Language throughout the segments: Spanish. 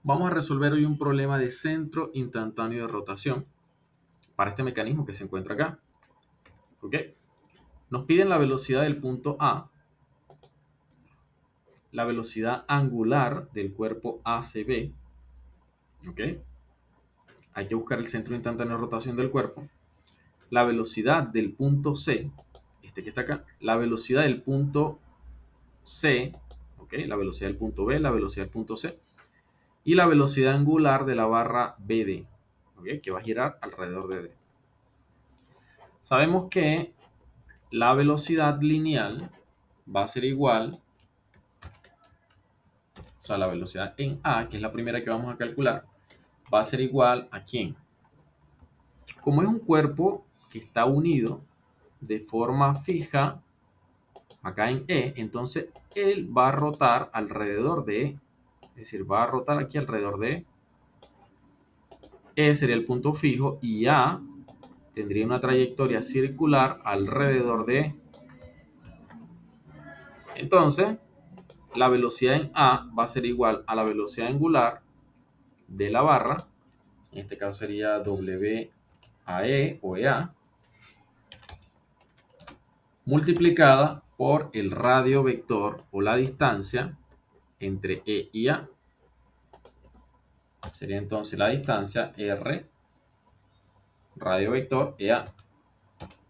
Vamos a resolver hoy un problema de centro instantáneo de rotación para este mecanismo que se encuentra acá. ¿Ok? Nos piden la velocidad del punto A, la velocidad angular del cuerpo ACB. ¿Ok? Hay que buscar el centro instantáneo de rotación del cuerpo. La velocidad del punto C, este que está acá. La velocidad del punto C, ¿ok? La velocidad del punto B, la velocidad del punto C. Y la velocidad angular de la barra BD, ¿ok? Que va a girar alrededor de D. Sabemos que la velocidad lineal va a ser igual, o sea, la velocidad en A, que es la primera que vamos a calcular, va a ser igual a ¿quién? Como es un cuerpo que está unido de forma fija acá en E, entonces él va a rotar alrededor de E. Es decir, va a rotar aquí alrededor de E. E sería el punto fijo y A tendría una trayectoria circular alrededor de E. Entonces, la velocidad en A va a ser igual a la velocidad angular de la barra, en este caso sería WAE o EA, multiplicada por el radio vector o la distancia entre E y A. Sería entonces la distancia R, radio vector EA.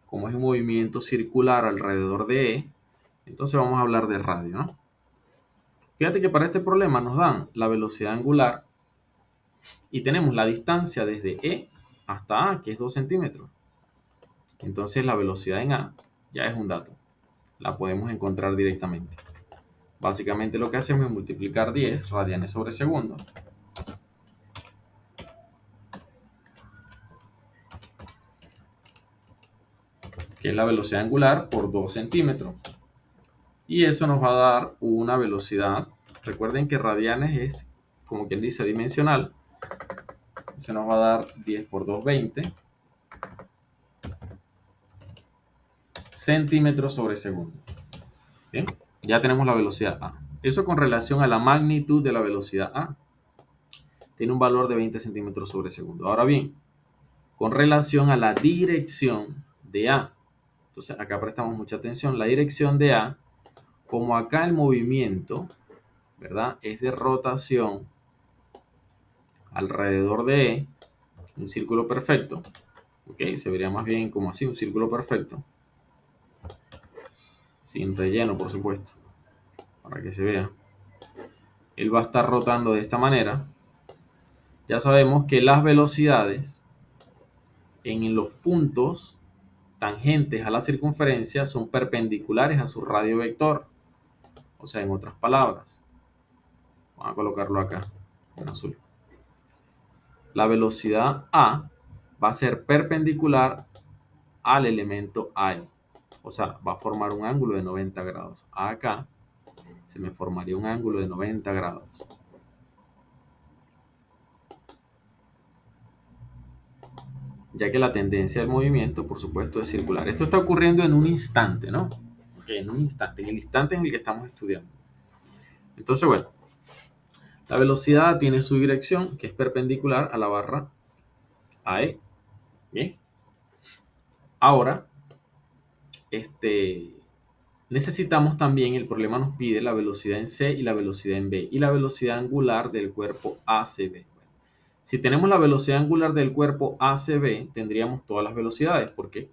Como es un movimiento circular alrededor de E, entonces vamos a hablar de radio, ¿no? Fíjate que para este problema nos dan la velocidad angular y tenemos la distancia desde E hasta A, que es 2 centímetros. Entonces la velocidad en A ya es un dato. La podemos encontrar directamente. Básicamente lo que hacemos es multiplicar 10 radianes sobre segundo que es la velocidad angular, por 2 centímetros. Y eso nos va a dar una velocidad. Recuerden que radianes es, como quien dice, dimensional. Se nos va a dar 10 por 2, 20 centímetros sobre segundo. Bien, ya tenemos la velocidad A. Eso con relación a la magnitud de la velocidad A. Tiene un valor de 20 centímetros sobre segundo. Ahora bien, con relación a la dirección de A. Entonces acá prestamos mucha atención. La dirección de A, como acá el movimiento, ¿verdad? Es de rotación alrededor de E, un círculo perfecto. ¿Ok? Se vería más bien como así, un círculo perfecto. Sin relleno, por supuesto, para que se vea. Él va a estar rotando de esta manera. Ya sabemos que las velocidades en los puntos tangentes a la circunferencia son perpendiculares a su radio vector. O sea, en otras palabras, vamos a colocarlo acá en azul. La velocidad A va a ser perpendicular al elemento A. O sea, va a formar un ángulo de 90 grados. Acá se me formaría un ángulo de 90 grados. Ya que la tendencia del movimiento, por supuesto, es circular. Esto está ocurriendo en un instante, ¿no? Okay, en un instante, en el instante en el que estamos estudiando. Entonces, bueno, la velocidad tiene su dirección, que es perpendicular a la barra AE. Bien. Ahora, necesitamos también, el problema nos pide la velocidad en C y la velocidad en B y la velocidad angular del cuerpo ACB. Si tenemos la velocidad angular del cuerpo ACB, tendríamos todas las velocidades, porque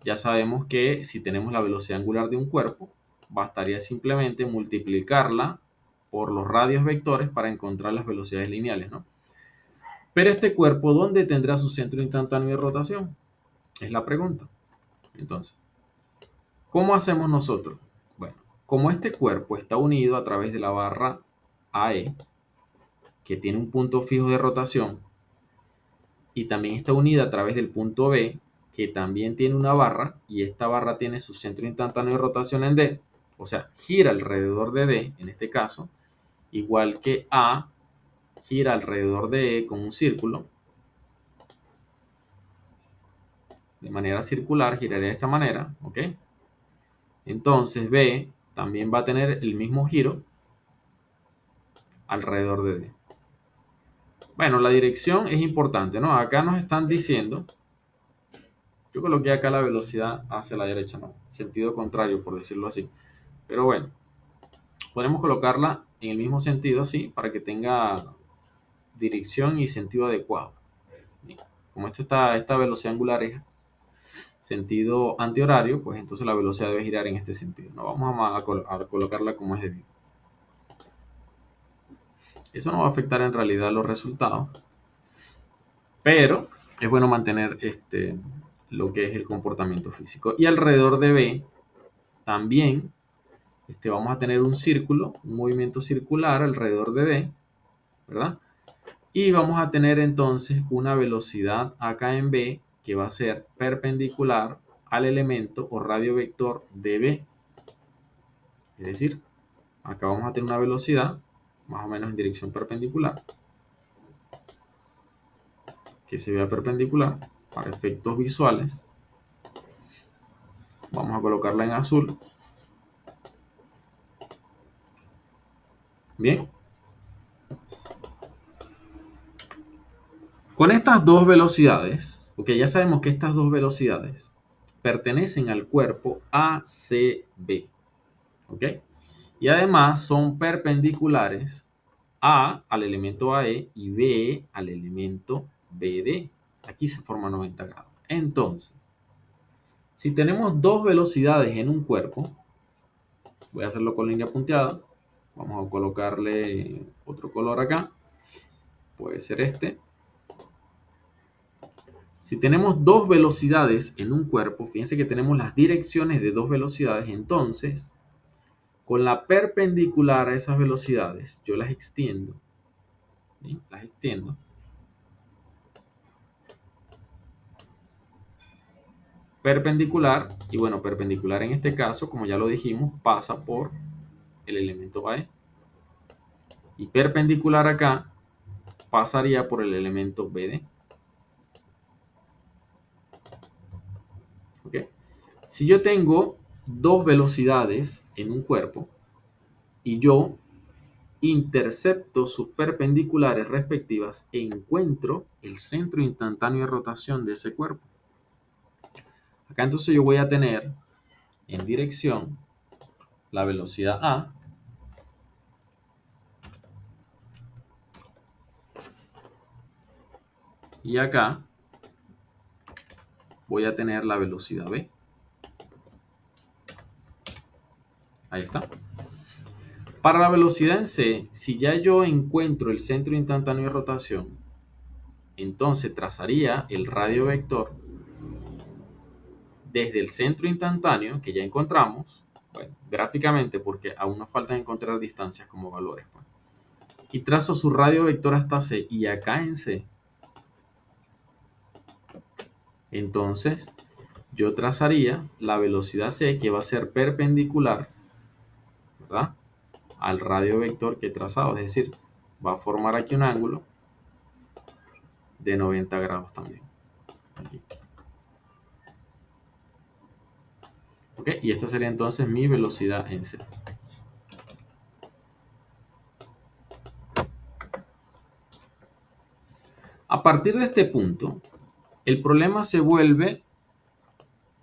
ya sabemos que si tenemos la velocidad angular de un cuerpo, bastaría simplemente multiplicarla por los radios vectores para encontrar las velocidades lineales, ¿no? Pero este cuerpo, ¿dónde tendrá su centro instantáneo de rotación? Es la pregunta. Entonces, ¿cómo hacemos nosotros? Bueno, como este cuerpo está unido a través de la barra AE, que tiene un punto fijo de rotación, y también está unida a través del punto B, que también tiene una barra, y esta barra tiene su centro instantáneo de rotación en D, o sea, gira alrededor de D, en este caso, igual que A gira alrededor de E con un círculo, de manera circular, giraría de esta manera, ¿ok? Entonces B también va a tener el mismo giro alrededor de D. Bueno, la dirección es importante, ¿no? Acá nos están diciendo, yo coloqué acá la velocidad hacia la derecha, ¿no? Sentido contrario, por decirlo así. Pero bueno, podemos colocarla en el mismo sentido así para que tenga dirección y sentido adecuado. Bien, como esta velocidad angular es sentido antihorario, pues entonces la velocidad debe girar en este sentido. No vamos a colocarla como es debido. Eso no va a afectar en realidad los resultados, pero es bueno mantener lo que es el comportamiento físico. Y alrededor de B también vamos a tener un círculo, un movimiento circular alrededor de D, ¿verdad? Y vamos a tener entonces una velocidad acá en B que va a ser perpendicular al elemento o radio vector de B. Es decir, acá vamos a tener una velocidad más o menos en dirección perpendicular, que se vea perpendicular para efectos visuales. Vamos a colocarla en azul. Bien. Con estas dos velocidades, ok, ya sabemos que estas dos velocidades pertenecen al cuerpo ACB, ok, y además son perpendiculares A al elemento AE y B al elemento BD. Aquí se forma 90 grados. Entonces, si tenemos dos velocidades en un cuerpo, voy a hacerlo con línea punteada. Vamos a colocarle otro color acá. Puede ser este. Si tenemos dos velocidades en un cuerpo, fíjense que tenemos las direcciones de dos velocidades, entonces, con la perpendicular a esas velocidades, yo las extiendo. ¿Sí? Las extiendo. Perpendicular, y bueno, perpendicular en este caso, como ya lo dijimos, pasa por el elemento AE. Y perpendicular acá pasaría por el elemento BD. ¿Ok? Si yo tengo dos velocidades en un cuerpo y yo intercepto sus perpendiculares respectivas e encuentro el centro instantáneo de rotación de ese cuerpo. Acá entonces yo voy a tener en dirección la velocidad A y acá voy a tener la velocidad B. Ahí está. Para la velocidad en C, si ya yo encuentro el centro instantáneo de rotación, entonces trazaría el radio vector desde el centro instantáneo que ya encontramos, bueno, gráficamente porque aún nos falta encontrar distancias como valores, pues, y trazo su radio vector hasta C y acá en C, entonces yo trazaría la velocidad C que va a ser perpendicular, ¿verdad?, al radio vector que he trazado, es decir, va a formar aquí un ángulo de 90 grados también. Aquí. ¿Ok? Y esta sería entonces mi velocidad en C. A partir de este punto, el problema se vuelve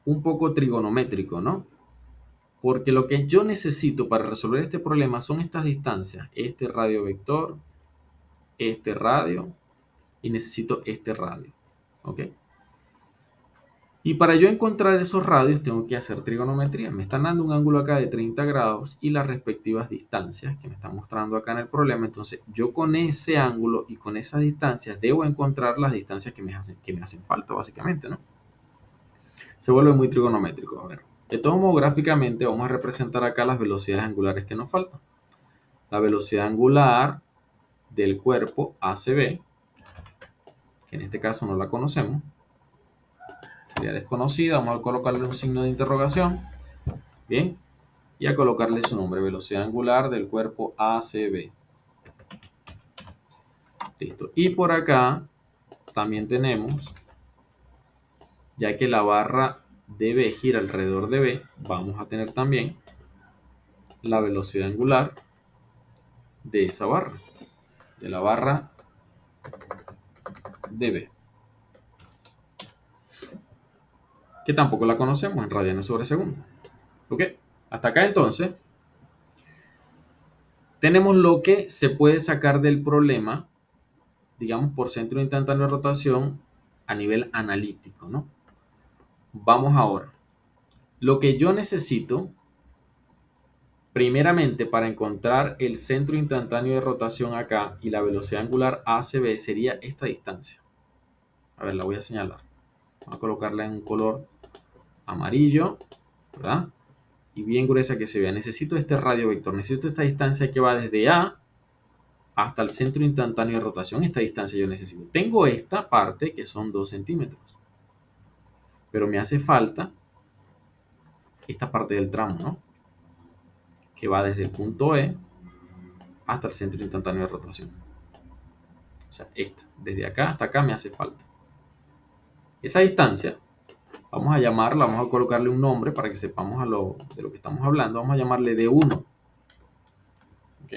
un poco trigonométrico, ¿no? Porque lo que yo necesito para resolver este problema son estas distancias, este radio vector, este radio, y necesito este radio, ¿ok? Y para yo encontrar esos radios tengo que hacer trigonometría. Me están dando un ángulo acá de 30 grados y las respectivas distancias que me están mostrando acá en el problema. Entonces yo con ese ángulo y con esas distancias debo encontrar las distancias que me hacen falta básicamente, ¿no? Se vuelve muy trigonométrico. A ver, de todo modo, gráficamente vamos a representar acá las velocidades angulares que nos faltan. La velocidad angular del cuerpo ACB, que en este caso no la conocemos, sería desconocida. Vamos a colocarle un signo de interrogación. Bien, y a colocarle su nombre, velocidad angular del cuerpo ACB. Listo. Y por acá también tenemos, ya que la barra de B gira alrededor de B, vamos a tener también la velocidad angular de esa barra, de la barra de B, que tampoco la conocemos en radianes sobre segundo. ¿Ok? Hasta acá entonces tenemos lo que se puede sacar del problema, digamos, por centro instantáneo de rotación a nivel analítico, ¿no? Vamos ahora. Lo que yo necesito, primeramente, para encontrar el centro instantáneo de rotación acá y la velocidad angular ACB sería esta distancia. A ver, la voy a señalar. Voy a colocarla en un color amarillo, ¿verdad? Y bien gruesa que se vea. Necesito este radio vector, necesito esta distancia que va desde A hasta el centro instantáneo de rotación. Esta distancia yo necesito. Tengo esta parte que son 2 centímetros, pero me hace falta esta parte del tramo, ¿no? Que va desde el punto E hasta el centro instantáneo de rotación. O sea, esta, desde acá hasta acá me hace falta. Esa distancia, vamos a llamarla, vamos a colocarle un nombre para que sepamos de lo que estamos hablando. Vamos a llamarle D1. ¿Ok?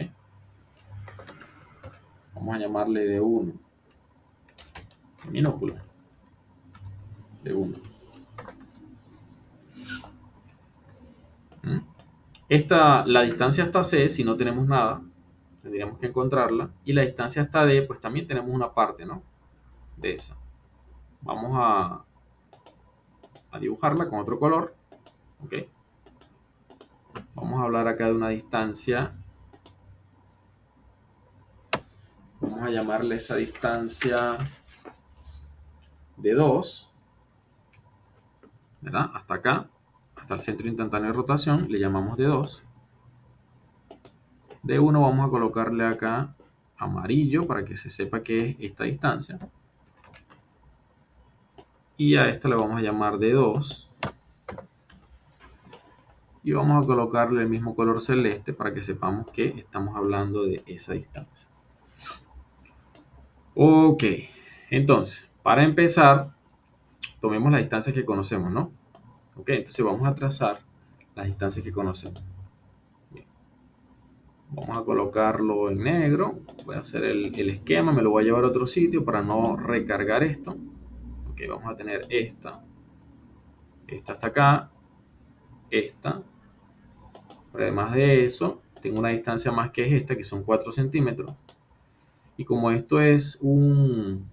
Vamos a llamarle D1. Minúscula. D1. La distancia hasta C, si no tenemos nada, tendríamos que encontrarla. Y la distancia hasta D, pues también tenemos una parte, ¿no? De esa. Vamos a dibujarla con otro color. ¿Ok? Vamos a hablar acá de una distancia. Vamos a llamarle esa distancia de 2, ¿verdad? Hasta acá, hasta el centro instantáneo de rotación, le llamamos de 2. De 1 vamos a colocarle acá amarillo para que se sepa que es esta distancia. Y a esta le vamos a llamar de 2. Y vamos a colocarle el mismo color celeste para que sepamos que estamos hablando de esa distancia. Ok, entonces, para empezar, tomemos las distancias que conocemos, ¿no? Ok, entonces vamos a trazar las distancias que conocemos. Bien. Vamos a colocarlo en negro. Voy a hacer el esquema, me lo voy a llevar a otro sitio para no recargar esto. Ok, vamos a tener esta hasta acá, esta. Pero además de eso, tengo una distancia más que es esta, que son 4 centímetros. Y como esto es un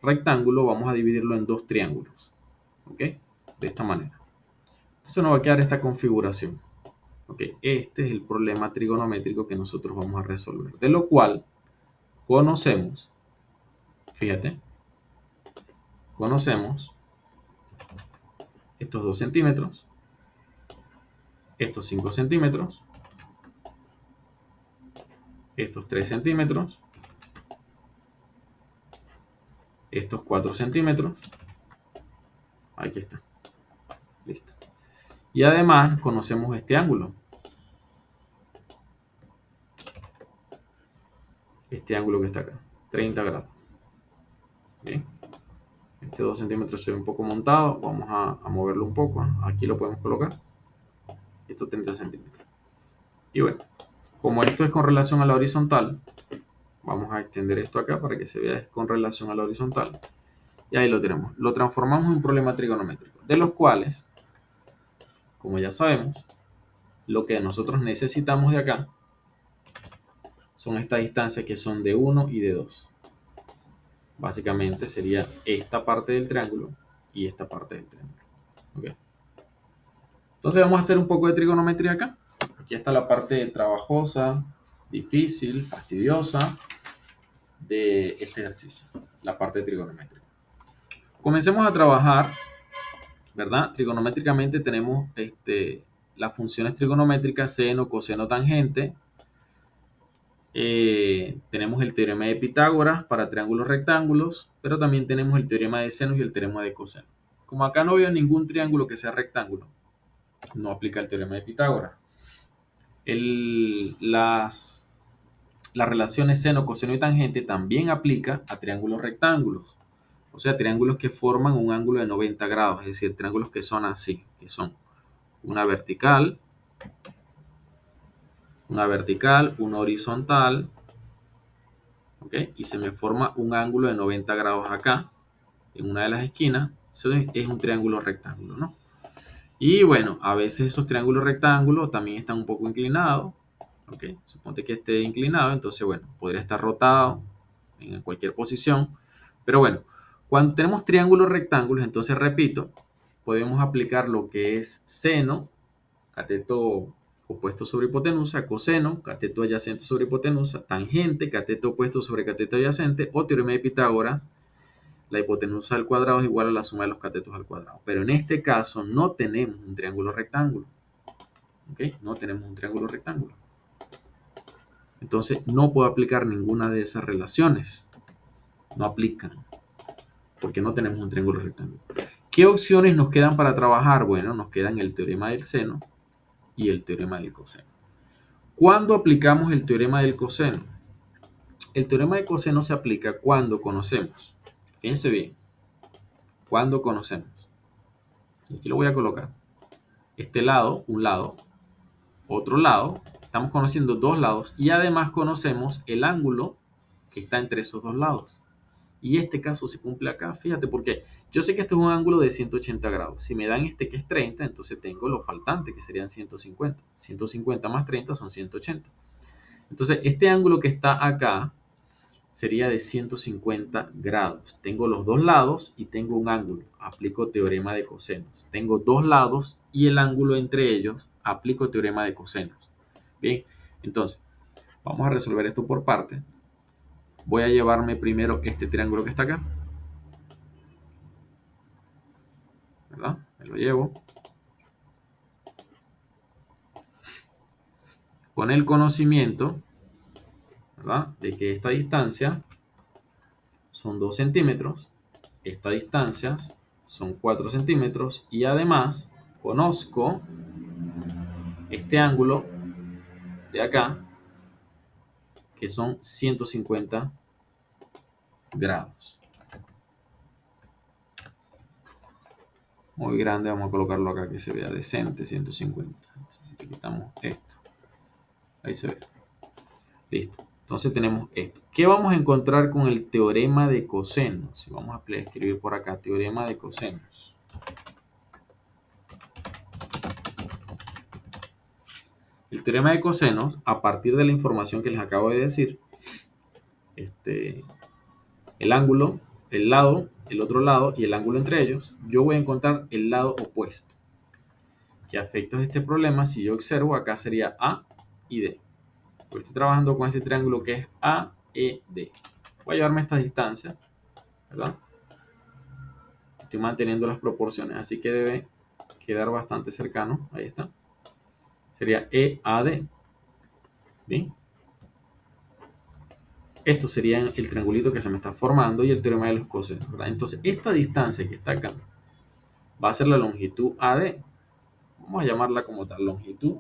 rectángulo, vamos a dividirlo en 2 triángulos. ¿Ok? De esta manera. Entonces nos va a quedar esta configuración. ¿Ok? Este es el problema trigonométrico que nosotros vamos a resolver. De lo cual conocemos, fíjate, conocemos estos 2 centímetros, estos 5 centímetros, estos 3 centímetros, estos 4 centímetros. Aquí está. Listo. Y además conocemos este ángulo. Este ángulo que está acá. 30 grados. Bien. Este 2 centímetros se ve un poco montado. Vamos a moverlo un poco. Aquí lo podemos colocar. Estos 30 centímetros. Y bueno, como esto es con relación a la horizontal, vamos a extender esto acá para que se vea con relación a la horizontal. Y ahí lo tenemos. Lo transformamos en un problema trigonométrico, de los cuales, como ya sabemos, lo que nosotros necesitamos de acá son estas distancias que son de 1 y de 2. Básicamente sería esta parte del triángulo y esta parte del triángulo. ¿Okay? Entonces vamos a hacer un poco de trigonometría acá. Aquí está la parte trabajosa, difícil, fastidiosa de este ejercicio, la parte trigonométrica. Comencemos a trabajar, ¿verdad? Trigonométricamente tenemos las funciones trigonométricas seno, coseno, tangente. Tenemos el teorema de Pitágoras para triángulos rectángulos, pero también tenemos el teorema de senos y el teorema de cosenos. Como acá no veo ningún triángulo que sea rectángulo, no aplica el teorema de Pitágoras. Las relaciones seno, coseno y tangente también aplica a triángulos rectángulos. O sea, triángulos que forman un ángulo de 90 grados, es decir, triángulos que son así, que son una vertical, una horizontal, ¿ok? ¿ok? Y se me forma un ángulo de 90 grados acá, en una de las esquinas. Eso es un triángulo rectángulo, ¿no? Y bueno, a veces esos triángulos rectángulos también están un poco inclinados, ¿ok? Suponte que esté inclinado, entonces, bueno, podría estar rotado en cualquier posición. Pero bueno, cuando tenemos triángulos rectángulos, entonces repito, podemos aplicar lo que es seno, cateto opuesto sobre hipotenusa, coseno, cateto adyacente sobre hipotenusa, tangente, cateto opuesto sobre cateto adyacente, o teorema de Pitágoras, la hipotenusa al cuadrado es igual a la suma de los catetos al cuadrado. Pero en este caso no tenemos un triángulo rectángulo. ¿Ok? No tenemos un triángulo rectángulo. Entonces no puedo aplicar ninguna de esas relaciones. No aplican. Porque no tenemos un triángulo rectángulo. ¿Qué opciones nos quedan para trabajar? Bueno, nos quedan el teorema del seno y el teorema del coseno. ¿Cuándo aplicamos el teorema del coseno? El teorema del coseno se aplica cuando conocemos. Fíjense bien. Cuando conocemos. Y aquí lo voy a colocar. Este lado, un lado, otro lado. Estamos conociendo dos lados y además conocemos el ángulo que está entre esos dos lados. Y este caso se cumple acá, fíjate, porque yo sé que este es un ángulo de 180 grados. Si me dan este que es 30, entonces tengo lo faltante, que serían 150. 150 más 30 son 180. Entonces, este ángulo que está acá sería de 150 grados. Tengo los dos lados y tengo un ángulo. Aplico teorema de cosenos. Tengo dos lados y el ángulo entre ellos. Aplico teorema de cosenos. Bien, entonces, vamos a resolver esto por partes. Voy a llevarme primero este triángulo que está acá. ¿Verdad? Me lo llevo. Con el conocimiento, ¿verdad?, de que esta distancia son 2 centímetros. Esta distancia son 4 centímetros. Y además conozco este ángulo de acá, que son 150 grados. Muy grande, vamos a colocarlo acá que se vea decente, 150. Le quitamos esto. Ahí se ve. Listo. Entonces tenemos esto. ¿Qué vamos a encontrar con el teorema de cosenos? Si vamos a escribir por acá, teorema de cosenos. El teorema de cosenos, a partir de la información que les acabo de decir, el ángulo, el lado, el otro lado y el ángulo entre ellos, yo voy a encontrar el lado opuesto. Que a efectos de este problema, si yo observo, acá sería A y D. Pues estoy trabajando con este triángulo que es AED. Voy a llevarme estas distancias, ¿verdad? Estoy manteniendo las proporciones, así que debe quedar bastante cercano. Ahí está. Sería EAD. Bien. Esto sería el triangulito que se me está formando y el teorema de los cosenos, ¿verdad? Entonces, esta distancia que está acá va a ser la longitud AD. Vamos a llamarla como tal, longitud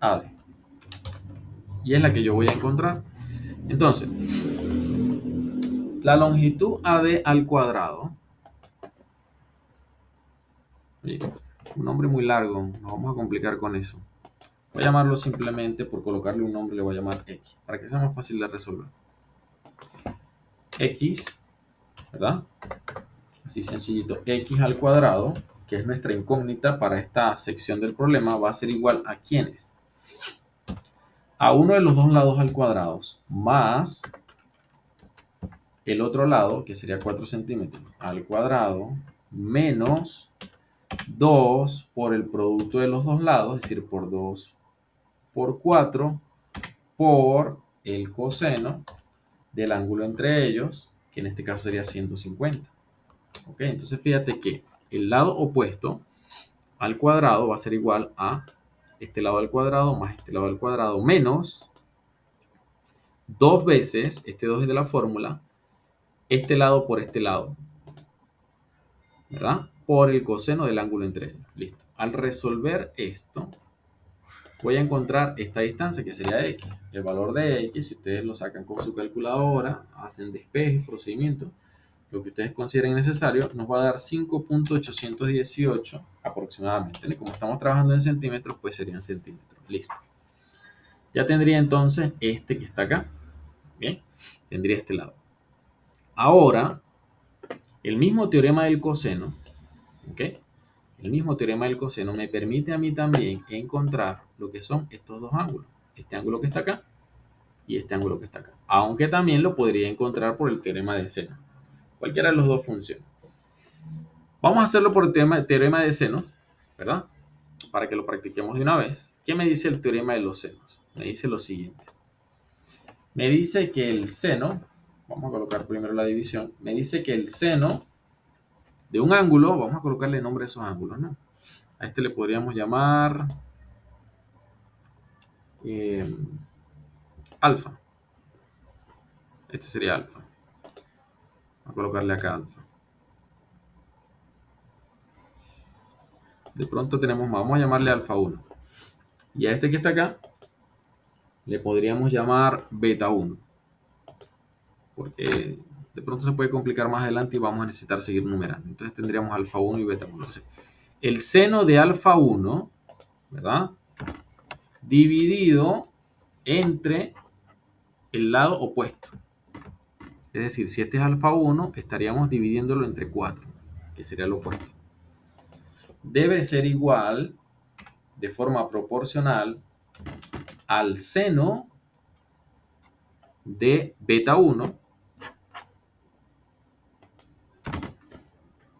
AD. Y es la que yo voy a encontrar. Entonces, la longitud AD al cuadrado. Oye, un nombre muy largo, nos vamos a complicar con eso. Voy a llamarlo simplemente, por colocarle un nombre, le voy a llamar X, para que sea más fácil de resolver. X, ¿verdad? Así sencillito, X al cuadrado, que es nuestra incógnita para esta sección del problema, va a ser igual a ¿quiénes? A uno de los dos lados al cuadrado, más el otro lado, que sería 4 centímetros al cuadrado, menos 2 por el producto de los dos lados, es decir, por 2 por 4, por el coseno del ángulo entre ellos, que en este caso sería 150. ¿Ok? Entonces fíjate que el lado opuesto al cuadrado va a ser igual a este lado al cuadrado más este lado al cuadrado menos 2 veces, este 2 es de la fórmula, este lado por este lado, ¿verdad? Por el coseno del ángulo entre ellos. Listo. Al resolver esto, voy a encontrar esta distancia que sería X. El valor de X, si ustedes lo sacan con su calculadora, hacen despejes, procedimientos, lo que ustedes consideren necesario, nos va a dar 5.818 aproximadamente. Como estamos trabajando en centímetros, pues serían centímetros. Listo. Ya tendría entonces este que está acá. Bien. Tendría este lado. Ahora, el mismo teorema del coseno, ¿ok? El mismo teorema del coseno me permite a mí también encontrar lo que son estos dos ángulos. Este ángulo que está acá y este ángulo que está acá. Aunque también lo podría encontrar por el teorema de seno. Cualquiera de los dos funciona. Vamos a hacerlo por el teorema de senos, ¿verdad? Para que lo practiquemos de una vez. ¿Qué me dice el teorema de los senos? Me dice lo siguiente. Me dice que el seno, vamos a colocar primero la división, me dice que el seno de un ángulo, vamos a colocarle nombre a esos ángulos, ¿no? A este le podríamos llamar eh, alfa. Este sería alfa. Vamos a colocarle acá alfa. De pronto tenemos más, vamos a llamarle alfa 1. Y a este que está acá le podríamos llamar beta 1. Porque de pronto se puede complicar más adelante y vamos a necesitar seguir numerando. Entonces tendríamos alfa 1 y beta 1. Entonces, el seno de alfa 1, ¿verdad? Dividido entre el lado opuesto. Es decir, si este es alfa 1, estaríamos dividiéndolo entre 4, que sería lo opuesto. Debe ser igual de forma proporcional al seno de beta 1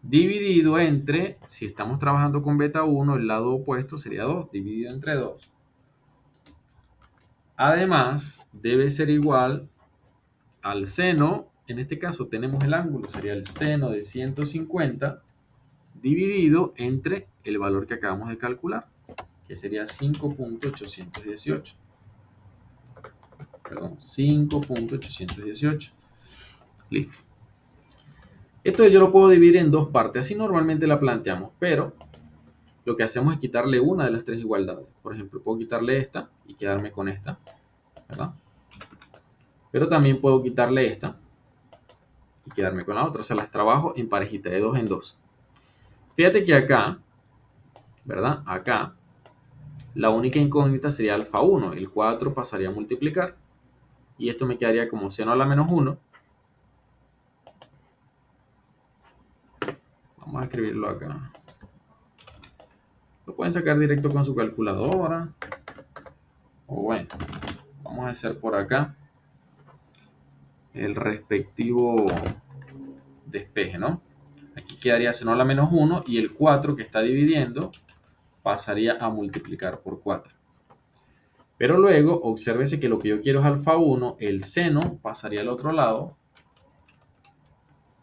dividido entre, si estamos trabajando con beta 1, el lado opuesto sería 2, dividido entre 2. Además, debe ser igual al seno, en este caso tenemos el ángulo, sería el seno de 150 dividido entre el valor que acabamos de calcular, que sería 5.818. Perdón, 5.818. Listo. Esto yo lo puedo dividir en dos partes, así normalmente la planteamos, pero lo que hacemos es quitarle una de las tres igualdades. Por ejemplo, puedo quitarle esta y quedarme con esta, ¿verdad? Pero también puedo quitarle esta y quedarme con la otra. O sea, las trabajo en parejita, de dos en dos. Fíjate que acá, ¿verdad? Acá, la única incógnita sería alfa 1. El 4 pasaría a multiplicar. Y esto me quedaría como seno a la menos 1. Vamos a escribirlo acá. Lo pueden sacar directo con su calculadora. O bueno, vamos a hacer por acá el respectivo despeje, ¿no? Aquí quedaría seno a la menos 1 y el 4 que está dividiendo pasaría a multiplicar por 4. Pero luego, obsérvese que lo que yo quiero es alfa 1, el seno pasaría al otro lado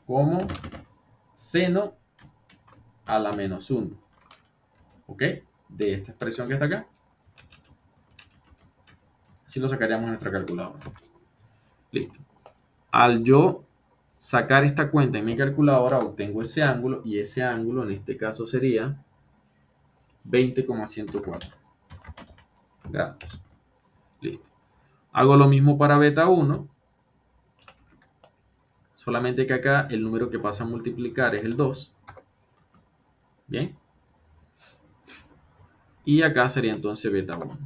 como seno a la menos 1. ¿Ok? De esta expresión que está acá. Así lo sacaríamos en nuestra calculadora. Listo. Al yo sacar esta cuenta en mi calculadora, obtengo ese ángulo y ese ángulo en este caso sería 20,104 grados. Listo. Hago lo mismo para beta 1, solamente que acá el número que pasa a multiplicar es el 2. Bien. Y acá sería entonces beta 1.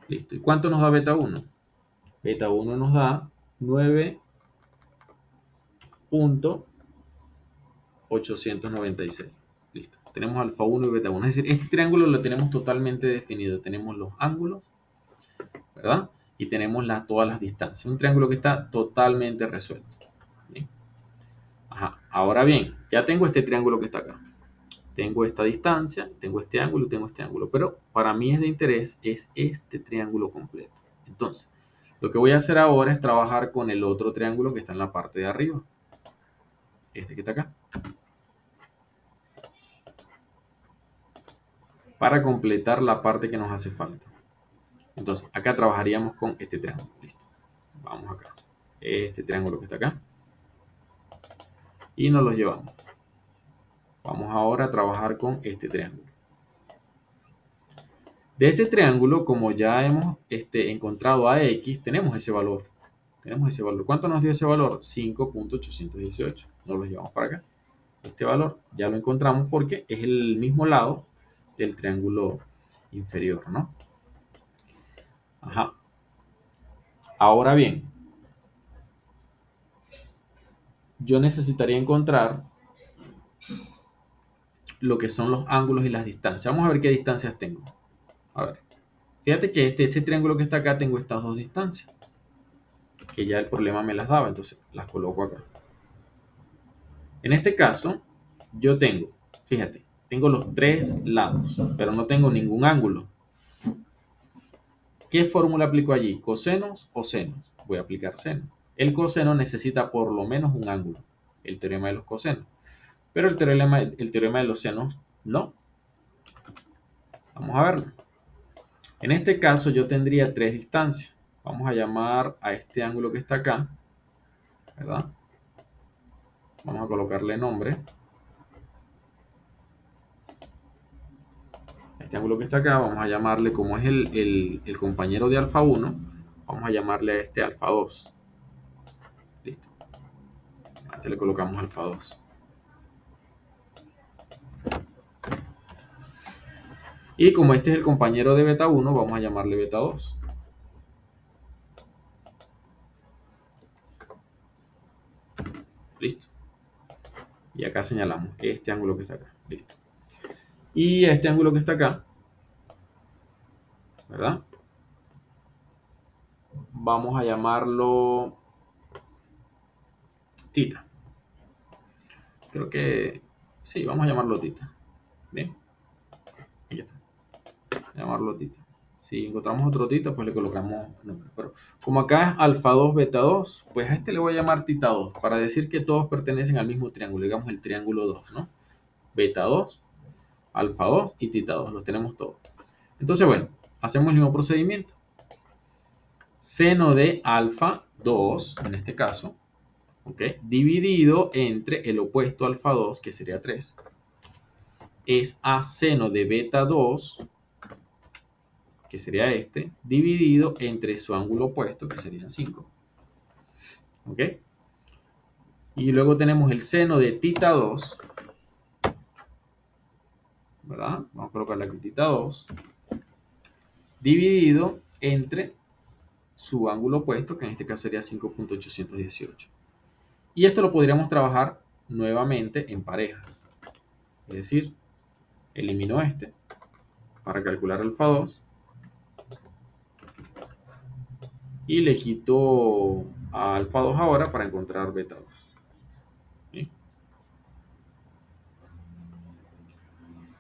Listo. ¿Y cuánto nos da beta 1? Beta 1 nos da 9.896. Listo. Tenemos alfa 1 y beta 1. Es decir, este triángulo lo tenemos totalmente definido. Tenemos los ángulos, ¿verdad? Y tenemos todas las distancias. Un triángulo que está totalmente resuelto. Bien. Ajá. Ahora bien, ya tengo este triángulo que está acá. Tengo esta distancia, tengo este ángulo y tengo este ángulo. Pero para mí es de interés es este triángulo completo. Entonces, lo que voy a hacer ahora es trabajar con el otro triángulo que está en la parte de arriba. Este que está acá. Para completar la parte que nos hace falta. Entonces, acá trabajaríamos con este triángulo. Listo. Vamos acá. Este triángulo que está acá. Y nos lo llevamos. Vamos ahora a trabajar con este triángulo. De este triángulo, como ya hemos encontrado a x, tenemos ese valor. Tenemos ese valor. ¿Cuánto nos dio ese valor? 5.818. Nos lo llevamos para acá. Este valor ya lo encontramos porque es el mismo lado del triángulo inferior, ¿no? Ajá. Ahora bien, yo necesitaría encontrar lo que son los ángulos y las distancias. Vamos a ver qué distancias tengo. A ver, fíjate que este triángulo que está acá tengo estas dos distancias, que ya el problema me las daba, entonces las coloco acá. En este caso, yo tengo, fíjate, tengo los tres lados, pero no tengo ningún ángulo. ¿Qué fórmula aplico allí? ¿Cosenos o senos? Voy a aplicar seno. El coseno necesita por lo menos un ángulo, el teorema de los cosenos. Pero el teorema de los senos no. Vamos a verlo. En este caso yo tendría tres distancias. Vamos a llamar a este ángulo que está acá, ¿verdad? Vamos a colocarle nombre. Este ángulo que está acá, vamos a llamarle, como es el compañero de alfa 1, vamos a llamarle a este alfa 2. Listo. A este le colocamos alfa 2. Y como este es el compañero de beta 1, vamos a llamarle beta 2. Listo. Y acá señalamos este ángulo que está acá. Listo. Y este ángulo que está acá, ¿verdad? Vamos a llamarlo tita. Creo que sí, vamos a llamarlo tita. Bien, ahí está. Llamarlo tita. Si encontramos otro tita, pues le colocamos nombre. Pero como acá es alfa 2, beta 2, pues a este le voy a llamar tita 2 para decir que todos pertenecen al mismo triángulo. Digamos el triángulo 2, ¿no? Beta 2, alfa 2 y tita 2. Los tenemos todos. Entonces, bueno, hacemos el mismo procedimiento. Seno de alfa 2, en este caso, ¿ok? Dividido entre el opuesto alfa 2, que sería 3, es a seno de beta 2, que sería este, dividido entre su ángulo opuesto, que serían 5. ¿Ok? Y luego tenemos el seno de tita 2, ¿verdad? Vamos a colocarle aquí tita 2, dividido entre su ángulo opuesto, que en este caso sería 5.818. Y esto lo podríamos trabajar nuevamente en parejas. Es decir, elimino este para calcular alfa 2 y le quito a alfa 2 ahora para encontrar beta 2. ¿Sí?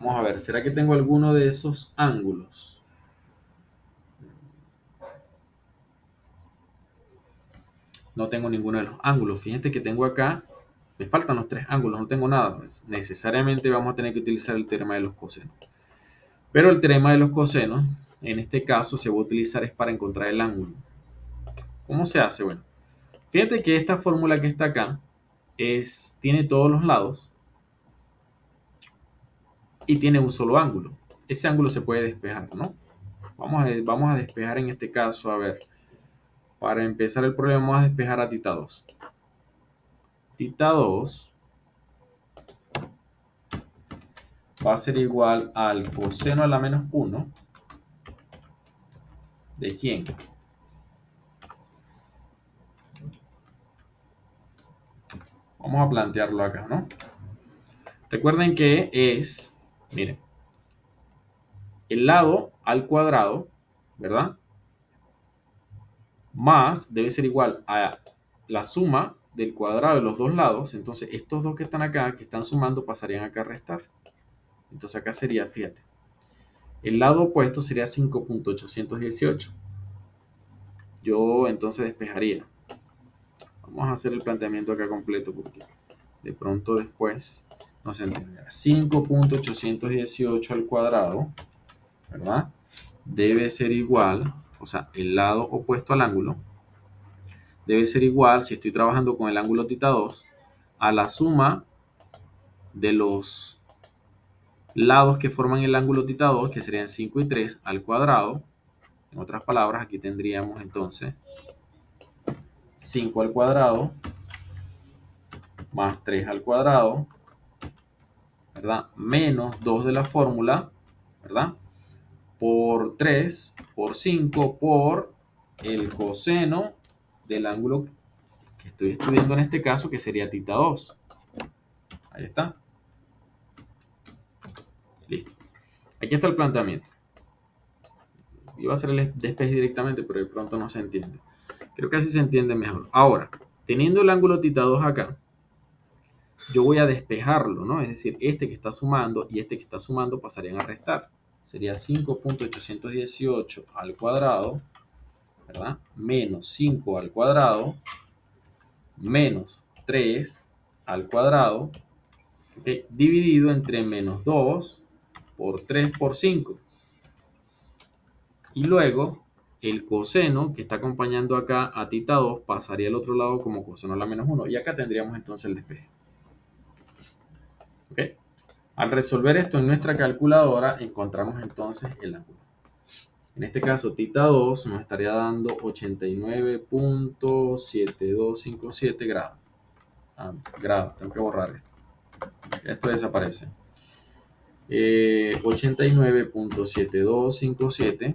Vamos a ver, ¿será que tengo alguno de esos ángulos? No tengo ninguno de los ángulos. Fíjate que tengo acá, me faltan los tres ángulos, no tengo nada. Pues necesariamente vamos a tener que utilizar el teorema de los cosenos. Pero el teorema de los cosenos, en este caso, se va a utilizar es para encontrar el ángulo. ¿Cómo se hace? Bueno, fíjate que esta fórmula que está acá tiene todos los lados y tiene un solo ángulo. Ese ángulo se puede despejar, ¿no? Vamos a despejar en este caso, a ver, para empezar el problema vamos a despejar a tita 2. Tita 2 va a ser igual al coseno a la menos 1 de quién. Vamos a plantearlo acá, ¿no? Recuerden que es, miren, el lado al cuadrado, ¿verdad? Más debe ser igual a la suma del cuadrado de los dos lados. Entonces estos dos que están acá, que están sumando, pasarían acá a restar. Entonces acá sería, fíjate, el lado opuesto sería 5.818. Yo entonces despejaría. Vamos a hacer el planteamiento acá completo porque de pronto después no se entiende. 5.818 al cuadrado, ¿verdad? Debe ser igual, o sea, el lado opuesto al ángulo, debe ser igual, si estoy trabajando con el ángulo tita 2, a la suma de los lados que forman el ángulo tita 2, que serían 5 y 3 al cuadrado. En otras palabras, aquí tendríamos entonces 5 al cuadrado más 3 al cuadrado, ¿verdad? Menos 2 de la fórmula, ¿verdad? Por 3, por 5, por el coseno del ángulo que estoy estudiando en este caso, que sería θ 2. Ahí está. Listo. Aquí está el planteamiento. Iba a hacer el despeje directamente, pero de pronto no se entiende. Creo que así se entiende mejor. Ahora, teniendo el ángulo θ 2 acá, yo voy a despejarlo, ¿no? Es decir, este que está sumando y este que está sumando pasarían a restar. Sería 5.818 al cuadrado, ¿verdad? Menos 5 al cuadrado, menos 3 al cuadrado, ¿okay? Dividido entre menos 2 por 3 por 5. Y luego el coseno que está acompañando acá a θ 2 pasaría al otro lado como coseno a la menos 1. Y acá tendríamos entonces el despeje. ¿Ok? Al resolver esto en nuestra calculadora encontramos entonces el ángulo. En este caso θ 2 nos estaría dando 89.7257 grados. Grados, tengo que borrar esto. Esto desaparece. 89.7257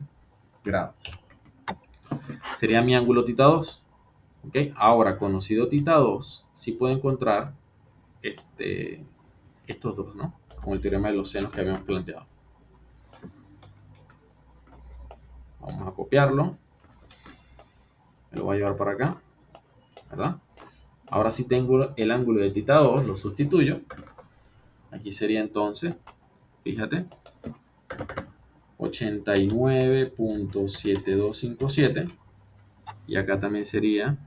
grados. Sería mi ángulo θ 2. ¿Okay? Ahora, conocido θ 2, sí puedo encontrar estos dos, ¿no? Con el teorema de los senos que habíamos planteado. Vamos a copiarlo. Me lo voy a llevar para acá, ¿verdad? Ahora sí tengo el ángulo de θ 2, lo sustituyo. Aquí sería entonces, fíjate, 89.7257. Y acá también sería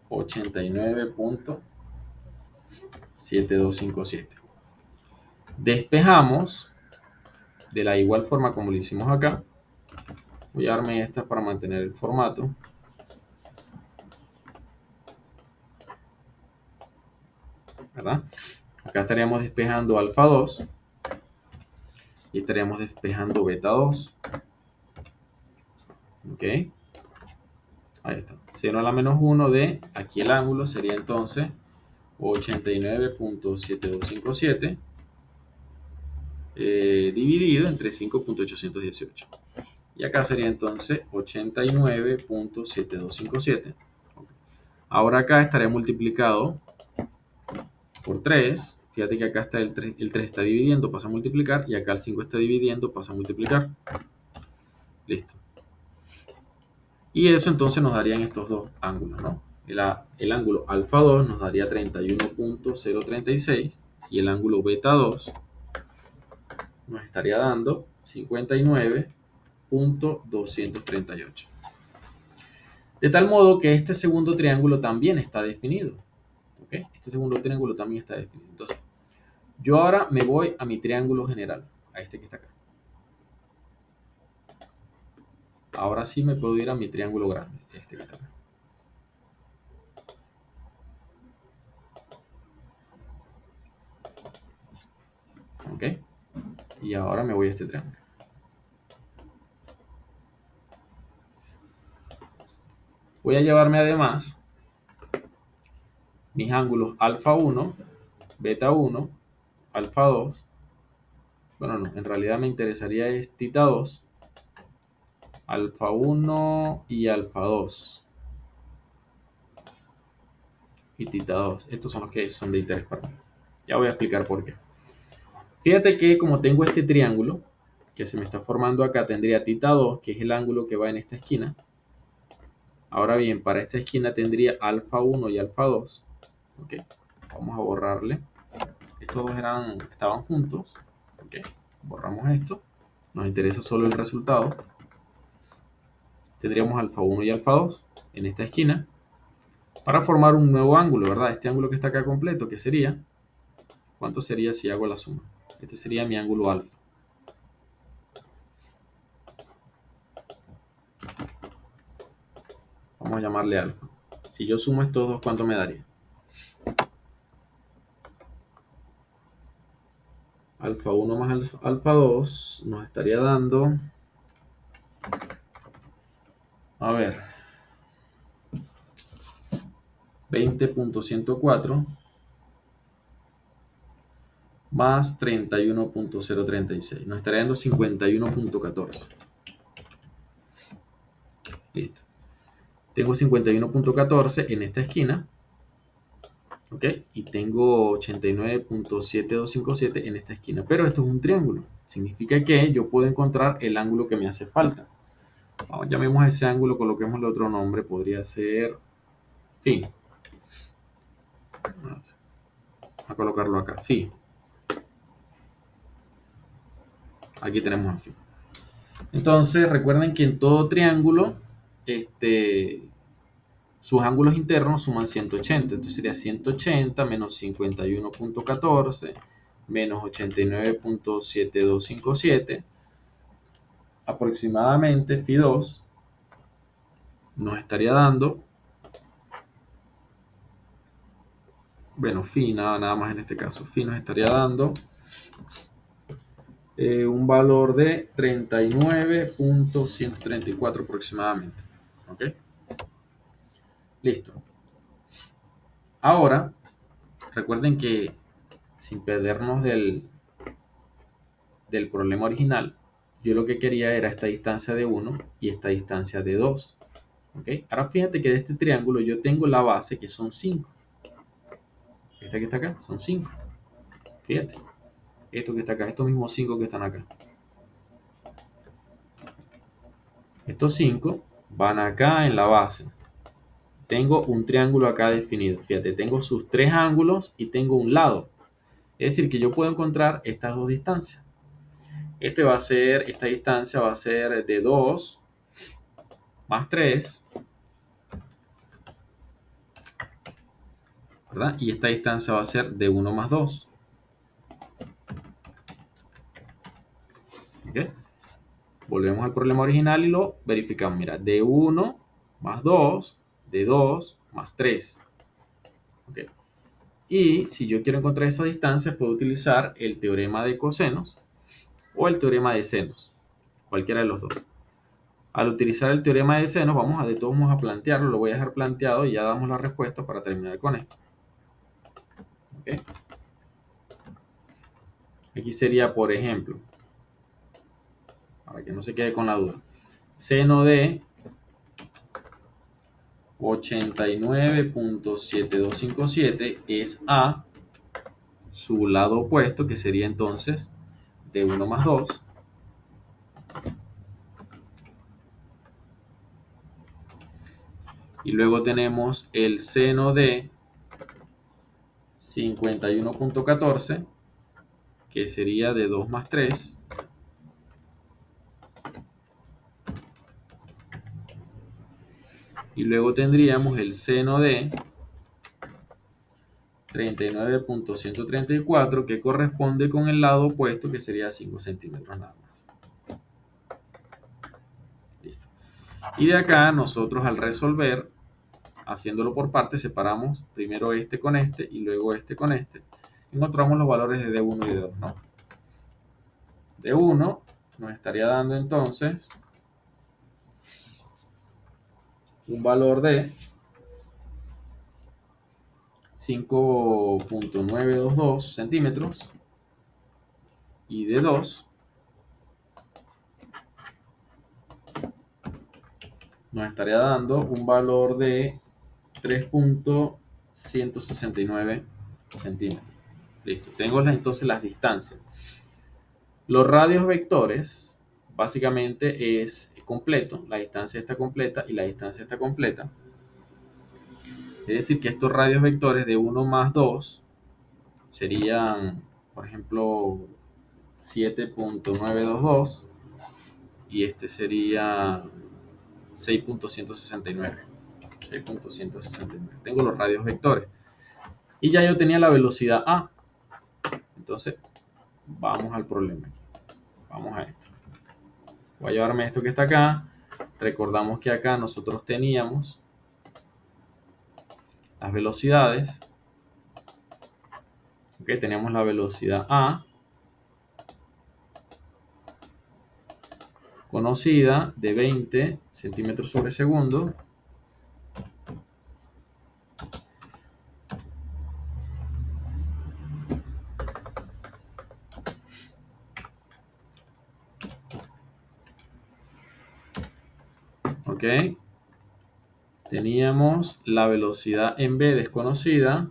89.7257. Despejamos de la igual forma como lo hicimos acá. Voy a darme estas para mantener el formato. ¿Verdad? Acá estaríamos despejando alfa 2 y estaríamos despejando beta 2. ¿Ok? Ahí está. 0 a la menos 1 de aquí el ángulo sería entonces 89.7257 dividido entre 5.818. Y acá sería entonces 89.7257. Ahora acá estaría multiplicado por 3. Fíjate que acá está el 3 está dividiendo, pasa a multiplicar. Y acá el 5 está dividiendo, pasa a multiplicar. Listo. Y eso entonces nos darían estos dos ángulos, ¿no? El ángulo alfa 2 nos daría 31.036 y el ángulo beta 2 nos estaría dando 59.238. De tal modo que este segundo triángulo también está definido. ¿Ok? Este segundo triángulo también está definido. Entonces, yo ahora me voy a mi triángulo general, a este que está acá. Ahora sí me puedo ir a mi triángulo grande, este que está acá. ¿Ok? Y ahora me voy a este triángulo. Voy a llevarme además mis ángulos alfa 1, beta 1, alfa 2. Bueno, no, en realidad me interesaría es θ 2, alfa 1 y alfa 2. Y θ 2. Estos son los que son de interés para mí. Ya voy a explicar por qué. Fíjate que como tengo este triángulo que se me está formando acá, tendría θ 2, que es el ángulo que va en esta esquina. Ahora bien, para esta esquina tendría alfa 1 y alfa 2. ¿Ok? Vamos a borrarle. Estos dos estaban juntos. ¿Ok? Borramos esto. Nos interesa solo el resultado. Tendríamos alfa 1 y alfa 2 en esta esquina para formar un nuevo ángulo, ¿verdad? Este ángulo que está acá completo, ¿qué sería? ¿Cuánto sería si hago la suma? Este sería mi ángulo alfa. Vamos a llamarle alfa. Si yo sumo estos dos, ¿cuánto me daría? Alfa 1 más alfa 2 nos estaría dando, a ver, 20.104 más 31.036. Nos estaría dando 51.14. Listo. Tengo 51.14 en esta esquina. ¿Ok? Y tengo 89.7257 en esta esquina. Pero esto es un triángulo. Significa que yo puedo encontrar el ángulo que me hace falta. Vamos, llamemos a ese ángulo, coloquémosle otro nombre. Podría ser phi. Vamos a colocarlo acá. Phi. Aquí tenemos a phi. Entonces, recuerden que en todo triángulo, sus ángulos internos suman 180. Entonces sería 180 menos 51.14 menos 89.7257. Aproximadamente phi 2 nos estaría dando, bueno, phi nada más en este caso, phi nos estaría dando un valor de 39.134 aproximadamente. ¿Ok? Listo. Ahora, recuerden que sin perdernos del problema original, yo lo que quería era esta distancia de 1 y esta distancia de 2. ¿Ok? Ahora fíjate que de este triángulo yo tengo la base que son 5. Esta que está acá son 5. Fíjate. Esto que está acá, estos mismos 5 que están acá. Estos 5 van acá en la base. Tengo un triángulo acá definido. Fíjate, tengo sus 3 ángulos y tengo un lado. Es decir, que yo puedo encontrar estas dos distancias. Esta distancia va a ser de 2 más 3, ¿verdad? Y esta distancia va a ser de 1 más 2. ¿Ok? Volvemos al problema original y lo verificamos. Mira, de 1 más 2, de 2 más 3. ¿Ok? Y si yo quiero encontrar esa distancia, puedo utilizar el teorema de cosenos o el teorema de senos, cualquiera de los dos. Al utilizar el teorema de senos, de todos modos a plantearlo, lo voy a dejar planteado y ya damos la respuesta para terminar con esto. ¿Okay? Aquí sería, por ejemplo, para que no se quede con la duda, seno de 89.7257 es a su lado opuesto, que sería entonces de 1 más 2. Y luego tenemos el seno de 51.14, que sería de 2 más 3. Y luego tendríamos el seno de 39.134, que corresponde con el lado opuesto, que sería 5 centímetros nada más. Listo. Y de acá nosotros al resolver, haciéndolo por partes, separamos primero este con este y luego este con este. Encontramos los valores de D1 y D2, ¿no? D1 nos estaría dando entonces un valor de 5.922 centímetros y D2 nos estaría dando un valor de 3.169 centímetros. Listo, tengo entonces las distancias. Los radios vectores básicamente es completo, la distancia está completa y la distancia está completa. Es decir, que estos radios vectores de 1 más 2 serían, por ejemplo, 7.922 y este sería 6.169. 6.169. Tengo los radios vectores. Y ya yo tenía la velocidad A. Entonces, vamos al problema. Vamos a esto. Voy a llevarme esto que está acá. Recordamos que acá nosotros teníamos las velocidades. Ok, teníamos la velocidad A conocida de 20 centímetros sobre segundo. Ok, Teníamos la velocidad en v desconocida.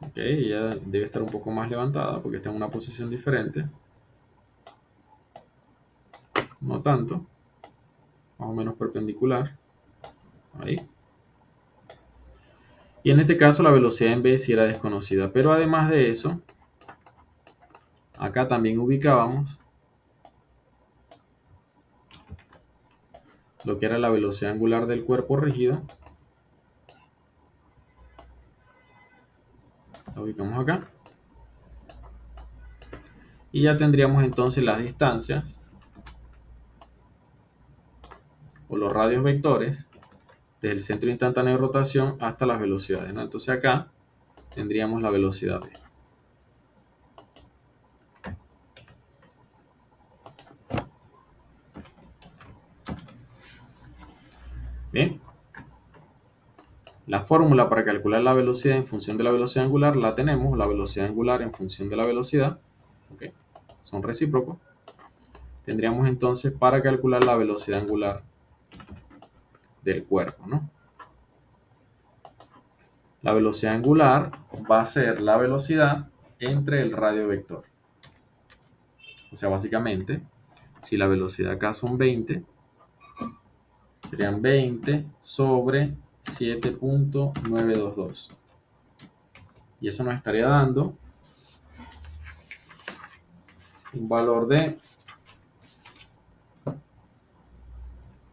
Ok, ya debe estar un poco más levantada porque está en una posición diferente. No tanto. Más o menos perpendicular. Ahí. Y en este caso la velocidad en v sí era desconocida. Pero además de eso, acá también ubicábamos lo que era la velocidad angular del cuerpo rígido. La ubicamos acá. Y ya tendríamos entonces las distancias o los radios vectores desde el centro instantáneo de rotación hasta las velocidades, ¿no? Entonces acá tendríamos la velocidad v. Bien. La fórmula para calcular la velocidad en función de la velocidad angular la tenemos, la velocidad angular en función de la velocidad. ¿Ok? Son recíprocos. Tendríamos entonces para calcular la velocidad angular del cuerpo, ¿no? La velocidad angular va a ser la velocidad entre el radio vector. O sea, básicamente, si la velocidad acá son 20, serían 20 sobre 7.922. Y eso nos estaría dando un valor de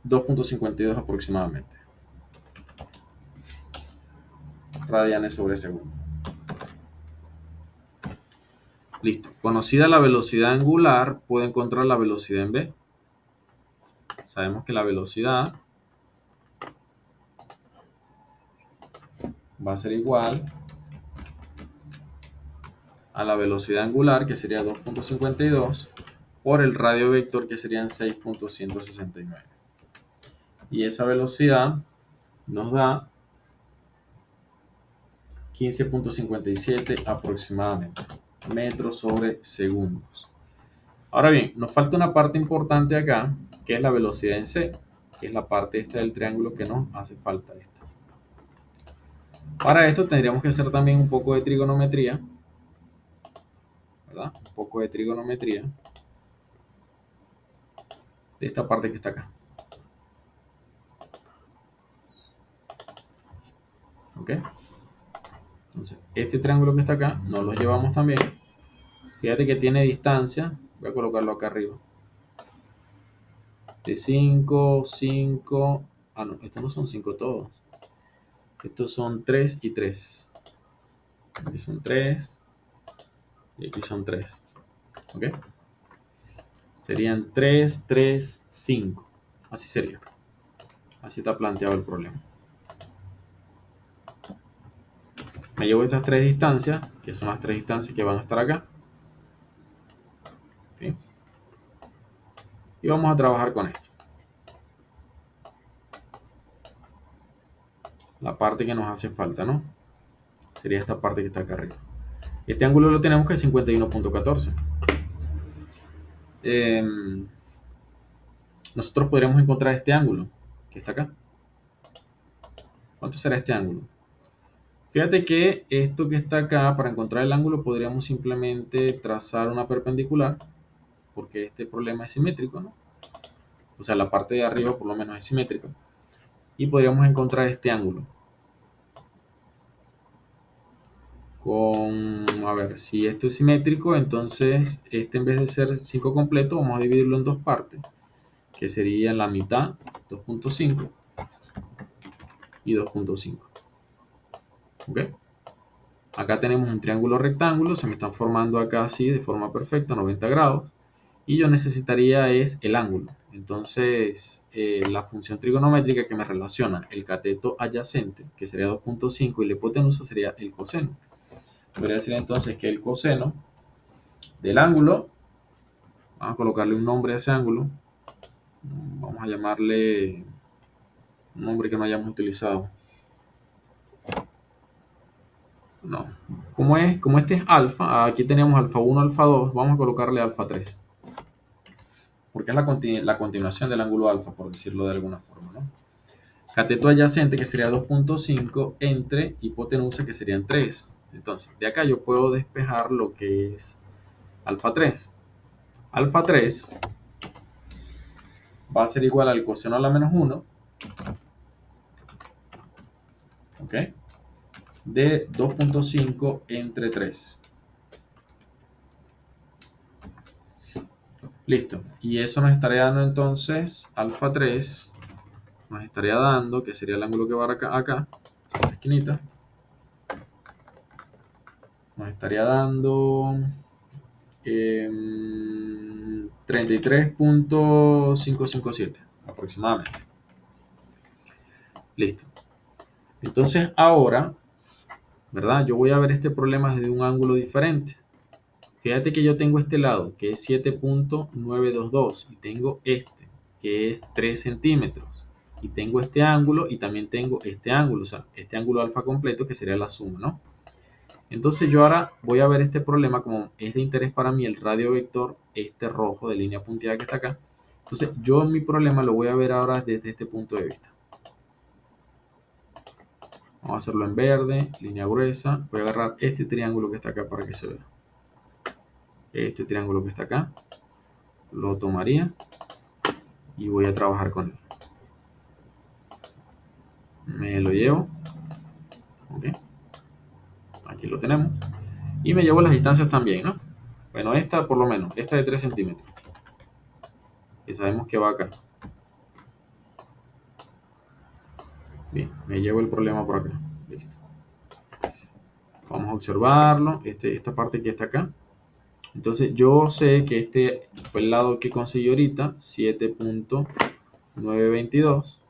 2.52 aproximadamente radianes sobre segundo. Listo. Conocida la velocidad angular, puedo encontrar la velocidad en v. Sabemos que la velocidad va a ser igual a la velocidad angular, que sería 2.52, por el radio vector, que serían 6.169. Y esa velocidad nos da 15.57 aproximadamente metros sobre segundos. Ahora bien, nos falta una parte importante acá, que es la velocidad en c, que es la parte esta del triángulo que nos hace falta esta. Para esto tendríamos que hacer también un poco de trigonometría, ¿verdad? Un poco de trigonometría de esta parte que está acá. ¿Ok? Entonces, este triángulo que está acá, nos lo llevamos también. Fíjate que tiene distancia, voy a colocarlo acá arriba, de 5, 5, no, estos no son 5 todos. Estos son 3 y 3. Aquí son 3 y aquí son 3. ¿Ok? Serían 3, 3, 5. Así sería. Así está planteado el problema. Me llevo estas tres distancias, que son las tres distancias que van a estar acá. ¿Sí? Y vamos a trabajar con esto. La parte que nos hace falta, ¿no? Sería esta parte que está acá arriba. Este ángulo lo tenemos que es 51.14. Nosotros podríamos encontrar este ángulo que está acá. ¿Cuánto será este ángulo? Fíjate que esto que está acá, para encontrar el ángulo, podríamos simplemente trazar una perpendicular, porque este problema es simétrico, ¿no? O sea, la parte de arriba por lo menos es simétrica. Y podríamos encontrar este ángulo. A ver, si esto es simétrico, entonces este en vez de ser 5 completo, vamos a dividirlo en dos partes, que sería la mitad, 2.5 y 2.5. ¿Ok? Acá tenemos un triángulo rectángulo, se me están formando acá así de forma perfecta, 90 grados, y yo necesitaría es el ángulo. Entonces, la función trigonométrica que me relaciona el cateto adyacente, que sería 2.5, y la hipotenusa sería el coseno. Podría decir entonces que el coseno del ángulo, vamos a colocarle un nombre a ese ángulo, vamos a llamarle un nombre que no hayamos utilizado. No, como este es alfa, aquí tenemos alfa 1, alfa 2, vamos a colocarle alfa 3. porque es la continuación del ángulo alfa, por decirlo de alguna forma, ¿no? Cateto adyacente, que sería 2.5, entre hipotenusa, que serían 3. Entonces, de acá yo puedo despejar lo que es alfa 3. Alfa 3 va a ser igual al coseno a la menos 1, ¿ok? De 2.5 entre 3. Listo. Y eso nos estaría dando entonces alfa 3, nos estaría dando, que sería el ángulo que va acá, la esquinita, nos estaría dando 33.557 aproximadamente. Listo. Entonces ahora, ¿verdad? Yo voy a ver este problema desde un ángulo diferente. Fíjate que yo tengo este lado, que es 7.922, y tengo este, que es 3 centímetros. Y tengo este ángulo y también tengo este ángulo, o sea, este ángulo alfa completo, que sería la suma, ¿no? Entonces yo ahora voy a ver este problema como es de interés para mí el radio vector, este rojo de línea punteada que está acá. Entonces yo mi problema lo voy a ver ahora desde este punto de vista. Vamos a hacerlo en verde, línea gruesa. Voy a agarrar este triángulo que está acá para que se vea. Este triángulo que está acá, lo tomaría y voy a trabajar con él. Me lo llevo. Ok. Aquí lo tenemos. Y me llevo las distancias también, ¿no? Bueno, esta por lo menos, esta de 3 centímetros. Que sabemos que va acá. Bien, me llevo el problema por acá. Listo. Vamos a observarlo. Esta parte que está acá. Entonces yo sé que este fue el lado que conseguí ahorita, 7.922.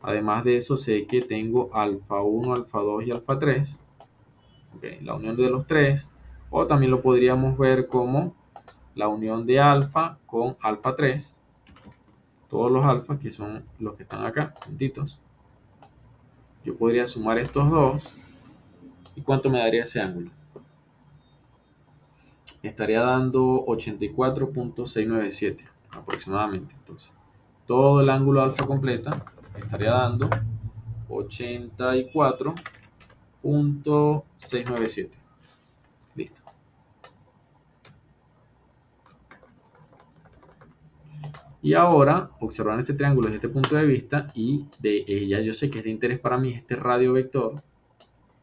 Además de eso sé que tengo alfa 1, alfa 2 y alfa 3. Okay, la unión de los tres. O también lo podríamos ver como la unión de alfa con alfa 3. Todos los alfas que son los que están acá, juntitos. Yo podría sumar estos dos. ¿Y cuánto me daría ese ángulo? Estaría dando 84.697 aproximadamente. Entonces, todo el ángulo alfa completa estaría dando 84.697. Listo. Y ahora, observando este triángulo desde este punto de vista, y de ella yo sé que es de interés para mí este radio vector,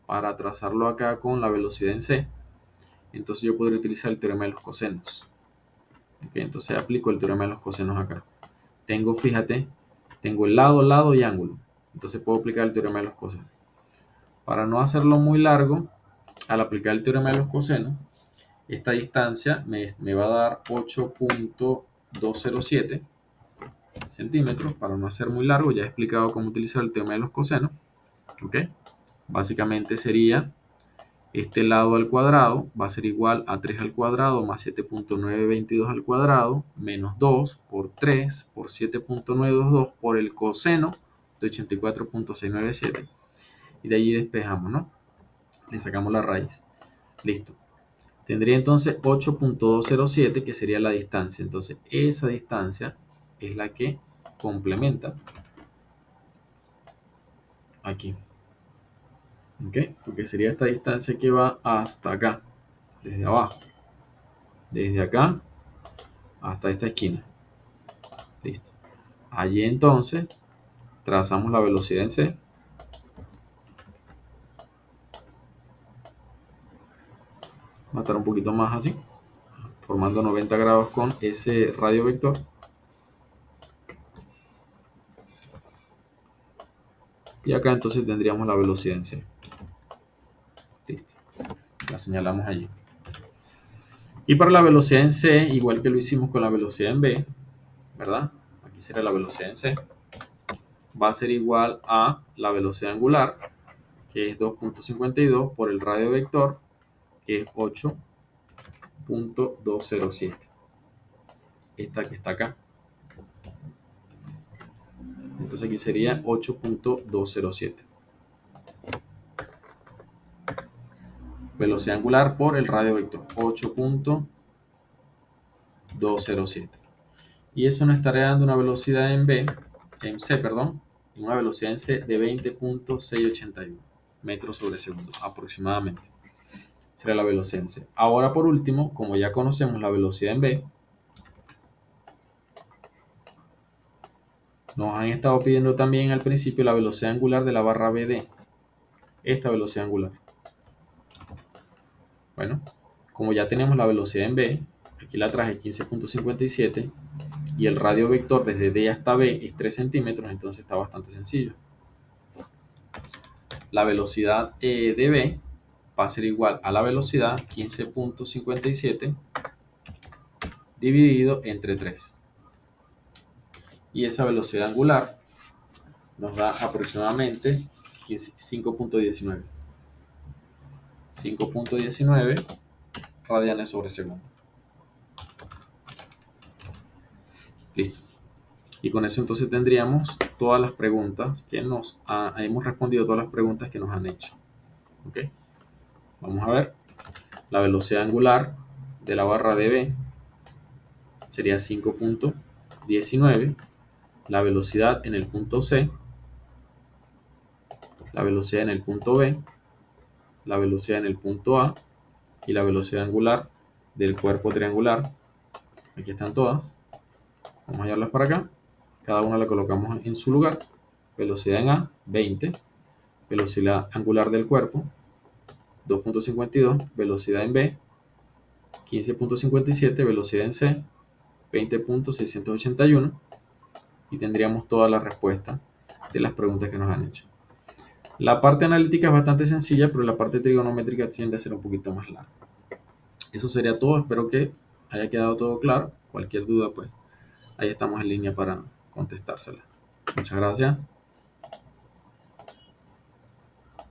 para trazarlo acá con la velocidad en c, entonces yo podría utilizar el teorema de los cosenos. Okay, entonces aplico el teorema de los cosenos acá. Tengo, fíjate, tengo el lado, lado y ángulo. Entonces puedo aplicar el teorema de los cosenos. Para no hacerlo muy largo, al aplicar el teorema de los cosenos, esta distancia me va a dar 8.207 centímetros. Para no hacer muy largo, ya he explicado cómo utilizar el teorema de los cosenos. ¿Okay? Básicamente sería este lado al cuadrado va a ser igual a 3 al cuadrado más 7.922 al cuadrado menos 2 por 3 por 7.922 por el coseno de 84.697. Y de allí despejamos, ¿no? Le sacamos la raíz. Listo. Tendría entonces 8.207, que sería la distancia. Entonces esa distancia es la que complementa aquí. ¿Ok? Porque sería esta distancia que va hasta acá, desde abajo. Desde acá hasta esta esquina. Listo. Allí entonces trazamos la velocidad en c. Va a estar un poquito más así, formando 90 grados con ese radio vector. Y acá entonces tendríamos la velocidad en c. Listo. La señalamos allí. Y para la velocidad en c, igual que lo hicimos con la velocidad en b, ¿verdad? Aquí será la velocidad en c. Va a ser igual a la velocidad angular, que es 2.52 por el radio vector, que es 8.207. Esta que está acá. Entonces aquí sería 8.207. Velocidad angular por el radio vector, 8.207. Y eso nos estaría dando una velocidad en C, perdón, una velocidad en C de 20.681 metros sobre segundo aproximadamente. Será la velocidad en C. Ahora por último, como ya conocemos la velocidad en B, nos han estado pidiendo también al principio la velocidad angular de la barra BD. Esta velocidad angular. Bueno, como ya tenemos la velocidad en B, aquí la traje 15.57 y el radio vector desde D hasta B es 3 centímetros, entonces está bastante sencillo. La velocidad de B va a ser igual a la velocidad 15.57 dividido entre 3. Y esa velocidad angular nos da aproximadamente 5.19. 5.19 radianes sobre segundo. Listo. Y con eso entonces tendríamos todas las preguntas que hemos respondido todas las preguntas que nos han hecho. ¿Ok? Vamos a ver. La velocidad angular de la barra de B sería 5.19. La velocidad en el punto C, la velocidad en el punto B, la velocidad en el punto A y la velocidad angular del cuerpo triangular. Aquí están todas. Vamos a llevarlas para acá. Cada una la colocamos en su lugar. Velocidad en A, 20. Velocidad angular del cuerpo, 2.52. Velocidad en B, 15.57. Velocidad en C, 20.681. Y tendríamos toda la respuesta de las preguntas que nos han hecho. La parte analítica es bastante sencilla, pero la parte trigonométrica tiende a ser un poquito más larga. Eso sería todo. Espero que haya quedado todo claro. Cualquier duda, pues ahí estamos en línea para contestársela. Muchas gracias.